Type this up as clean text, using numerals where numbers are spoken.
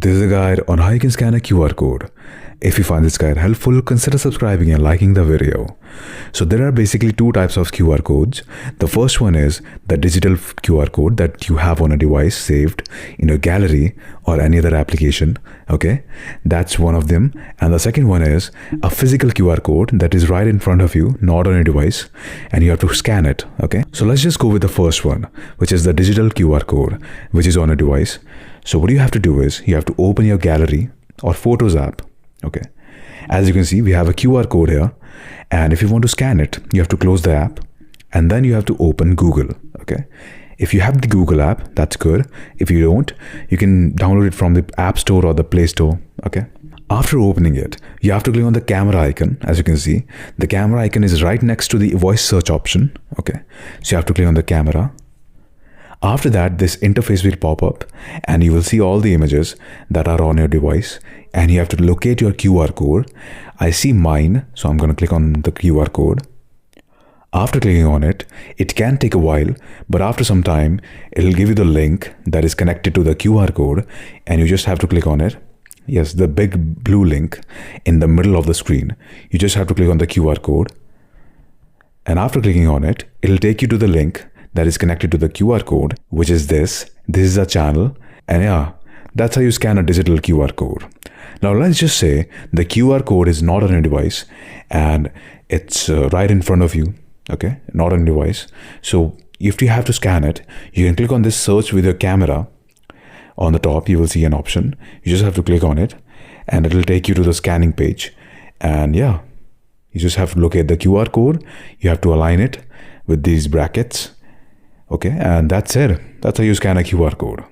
This is a guide on how you can scan a QR code. If you find this guide helpful, consider subscribing and liking the video. So there are basically two types of QR codes. The first one is the digital QR code that you have on a device saved in your gallery or any other application. Okay, that's one of them. And the second one is a physical QR code that is right in front of you, not on your device, and you have to scan it. Okay, so let's just go with the first one, which is the digital QR code, which is on a device. So what you have to do is you have to open your gallery or Photos app. Okay, as you can see, we have a QR code here, and if you want to scan it, you have to close the app and then you have to open Google. Okay, if you have the Google app, that's good. If you don't, you can download it from the App Store or the Play Store. Okay, after opening it, you have to click on the camera icon. As you can see, the camera icon is right next to the voice search option. Okay, so you have to click on the camera. After that, this interface will pop up and you will see all the images that are on your device, and you have to locate your QR code. I see mine, so I'm going to click on the QR code. After clicking on it, it can take a while, but after some time, it'll give you the link that is connected to the QR code, and you just have to click on it. Yes, the big blue link in the middle of the screen. You just have to click on the QR code. And after clicking on it, it'll take you to the link that is connected to the QR code, which is this. This is a channel, and yeah, that's how you scan a digital QR code. Now let's just say the QR code is not on your device and it's right in front of you, okay, not on your device. So if you have to scan it, you can click on this search with your camera. On the top, you will see an option. You just have to click on it and it will take you to the scanning page. And yeah, you just have to locate the QR code. You have to align it with these brackets. Okay, and that's it. That's how you scan a QR code.